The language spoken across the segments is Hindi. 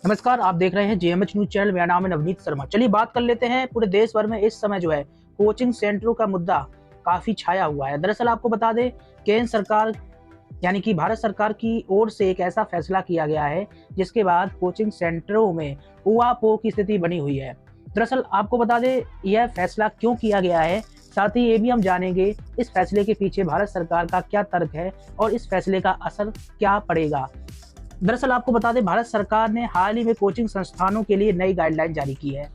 नमस्कार, आप देख रहे हैं जेएमएच न्यूज चैनल। मेरा नाम है नवनीत शर्मा। चलिए बात कर लेते हैं पूरे देश भर में इस समय जो है कोचिंग सेंटरों का मुद्दा काफी छाया हुआ है। दरअसल आपको बता दें, केंद्र सरकार यानी कि भारत सरकार की ओर से एक ऐसा फैसला किया गया है जिसके बाद कोचिंग सेंटरों में ऊहापोह की स्थिति बनी हुई है। दरअसल आपको बता दें यह फैसला क्यों किया गया है, साथ ही ये भी हम जानेंगे इस फैसले के पीछे भारत सरकार का क्या तर्क है और इस फैसले का असर क्या पड़ेगा। दरअसल आपको बता दें, भारत सरकार ने हाल ही में कोचिंग संस्थानों के लिए नई गाइडलाइन जारी की है।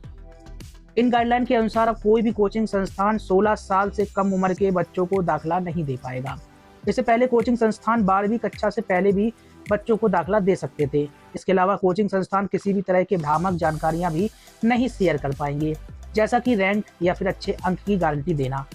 इन गाइडलाइन के अनुसार अब कोई भी कोचिंग संस्थान 16 साल से कम उम्र के बच्चों को दाखिला नहीं दे पाएगा। इससे पहले कोचिंग संस्थान 12वीं कक्षा से पहले भी बच्चों को दाखिला दे सकते थे। इसके अलावा कोचिंग संस्थान किसी भी तरह के भ्रामक जानकारियां भी नहीं शेयर कर पाएंगे, जैसा कि रैंक या फिर अच्छे अंक की गारंटी देना।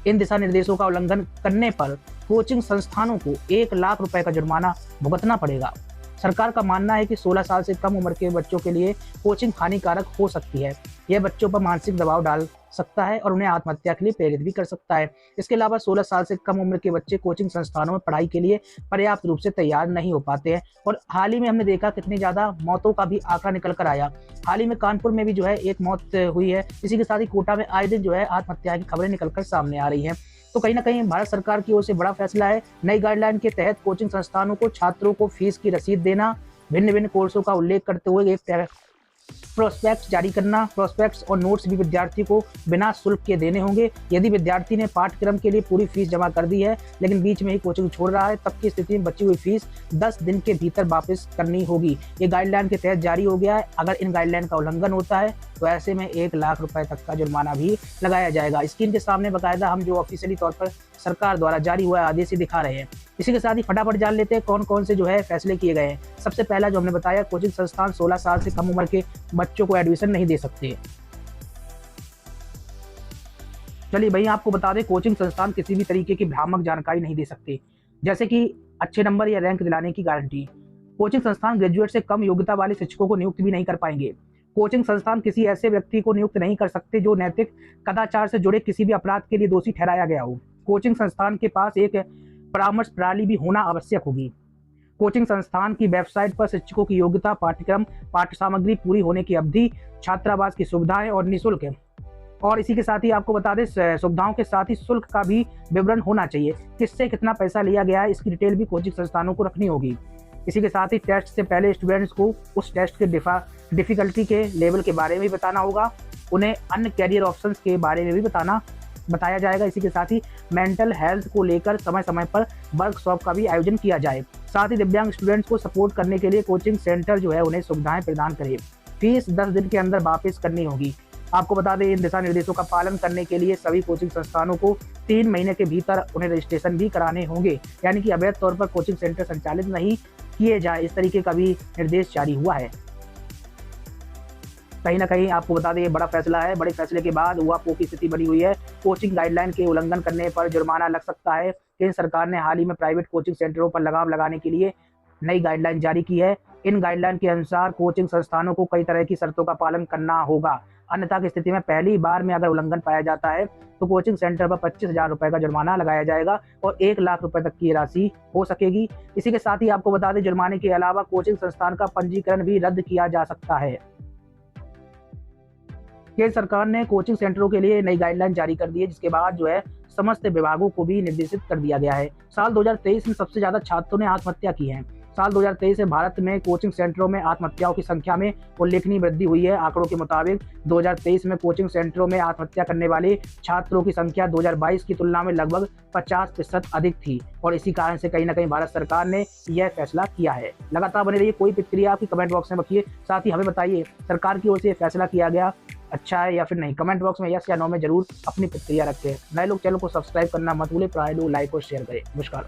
इन दिशा निर्देशों का उल्लंघन करने पर कोचिंग संस्थानों को 1 लाख रुपए का जुर्माना भुगतना पड़ेगा। सरकार का मानना है कि 16 साल से कम उम्र के बच्चों के लिए कोचिंग हानिकारक हो सकती है। यह बच्चों पर मानसिक दबाव डाल सकता है और उन्हें आत्महत्या के लिए प्रेरित भी कर सकता है। इसके अलावा 16 साल से कम उम्र के बच्चे कोचिंग संस्थानों में पढ़ाई के लिए पर्याप्त रूप से तैयार नहीं हो पाते हैं और हाल ही में हमने देखा कितनी ज़्यादा मौतों का भी आंकड़ा निकल कर आया। हाल ही में कानपुर में भी जो है एक मौत हुई है। इसी के साथ ही कोटा में आए दिन जो है आत्महत्या की खबरें निकलकर सामने आ रही हैं। तो कहीं ना कहीं भारत सरकार की ओर से बड़ा फैसला है। नई गाइडलाइन के तहत कोचिंग संस्थानों को छात्रों को फीस की रसीद देना, भिन्न भिन्न कोर्सों का उल्लेख करते हुए एक प्रोस्पेक्ट जारी करना। प्रोस्पेक्ट्स और नोट्स भी विद्यार्थी को बिना शुल्क के देने होंगे। यदि विद्यार्थी ने पाठ्यक्रम के लिए पूरी फीस जमा कर दी है लेकिन बीच में ही कोचिंग छोड़ रहा है, तब की स्थिति में बची हुई फीस 10 दिन के भीतर वापस करनी होगी। ये गाइडलाइन के तहत जारी हो गया है। अगर इन गाइडलाइन का उल्लंघन होता है तो ऐसे में 1 लाख रुपए तक का जुर्माना भी लगाया जाएगा। स्क्रीन के सामने बाकायदा हम जो ऑफिशियली तौर पर सरकार द्वारा जारी हुआ आदेश ही दिखा रहे हैं। इसी के साथ ही फटाफट जान लेते हैं कौन कौन से जो है फैसले किए गए हैं। सबसे पहला जो हमने बताया, कोचिंग संस्थान 16 साल से कम उम्र के बच्चों को एडमिशन नहीं दे सकते। चलिए भाई, आपको बता दें, कोचिंग संस्थान किसी भी तरीके की भ्रामक जानकारी नहीं दे सकते, जैसे कि अच्छे नंबर या रैंक दिलाने की गारंटी। कोचिंग संस्थान ग्रेजुएट से कम योग्यता वाले शिक्षकों को नियुक्त भी नहीं कर पाएंगे। कोचिंग संस्थान किसी ऐसे व्यक्ति को नियुक्त नहीं कर सकते जो नैतिक कदाचार से जुड़े किसी भी अपराध के लिए दोषी ठहराया गया हो। कोचिंग संस्थान के पास एक परामर्श प्रणाली भी होना आवश्यक होगी। कोचिंग संस्थान की वेबसाइट पर शिक्षकों की योग्यता, पाठ्यक्रम, पाठ्य सामग्री, पूरी होने की अवधि, छात्रावास की सुविधाएं और निःशुल्क है। और इसी के साथ ही आपको बता दें, सुविधाओं के साथ ही शुल्क का भी विवरण होना चाहिए। किससे कितना पैसा लिया गया है, इसकी डिटेल भी कोचिंग संस्थानों को रखनी होगी। इसी के साथ ही टेस्ट से पहले स्टूडेंट्स को उस टेस्ट के डिफिकल्टी के लेवल के बारे में भी बताना होगा। उन्हें अन्य कैरियर ऑप्शंस के बारे में भी बताया जाएगा। इसी के साथ ही मेंटल हेल्थ को लेकर समय समय पर वर्कशॉप का भी आयोजन किया जाए। साथ ही दिव्यांग स्टूडेंट्स को सपोर्ट करने के लिए कोचिंग सेंटर जो है उन्हें सुविधाएं प्रदान करे। फीस 10 दिन के अंदर वापस करनी होगी। आपको बता दें, इन दिशा निर्देशों का पालन करने के लिए सभी कोचिंग संस्थानों को 3 महीने के भीतर उन्हें रजिस्ट्रेशन भी कराने होंगे, यानी कि अवैध तौर पर कोचिंग सेंटर संचालित नहीं किए जाए, इस तरीके का भी निर्देश जारी हुआ है। कहीं ना कहीं आपको बता दें, ये बड़ा फैसला है। बड़े फैसले के बाद ऊहापोह की स्थिति बनी हुई है। कोचिंग गाइडलाइन के उल्लंघन करने पर जुर्माना लग सकता है। केंद्र सरकार ने हाल ही में प्राइवेट कोचिंग सेंटरों पर लगाम लगाने के लिए नई गाइडलाइन जारी की है। इन गाइडलाइन के अनुसार कोचिंग संस्थानों को कई तरह की शर्तों का पालन करना होगा, अन्यथा की स्थिति में पहली बार में अगर उल्लंघन पाया जाता है तो कोचिंग सेंटर पर 25,000 रुपए का जुर्माना लगाया जाएगा और 1 लाख रुपए तक की राशि हो सकेगी। इसी के साथ ही आपको बता दें, जुर्माने के अलावा कोचिंग संस्थान का पंजीकरण भी रद्द किया जा सकता है। केंद्र सरकार ने कोचिंग सेंटरों के लिए नई गाइडलाइन जारी कर दी है, जिसके बाद जो है समस्त विभागों को भी निर्देशित कर दिया गया है। साल 2023 में सबसे ज्यादा छात्रों ने आत्महत्या की है। साल 2023 से भारत में कोचिंग सेंटरों में आत्महत्याओं की संख्या में उल्लेखनीय वृद्धि हुई है। आंकड़ों के मुताबिक 2023 में कोचिंग सेंटरों में आत्महत्या करने वाले छात्रों की संख्या 2022 की तुलना में लगभग 50% अधिक थी और इसी कारण से कहीं ना कहीं भारत सरकार ने यह फैसला किया है। लगातार बने रहिए। कोई प्रतिक्रिया आपकी कमेंट बॉक्स में रखिए। साथ ही हमें बताइए, सरकार की ओर से यह फैसला किया गया अच्छा है या फिर नहीं। कमेंट बॉक्स में यस या नो में जरूर अपनी प्रतिक्रिया रखें। नए लोग चैनल को सब्सक्राइब करना मत भूलें। प्राय लोग लाइक और शेयर करें। नमस्कार।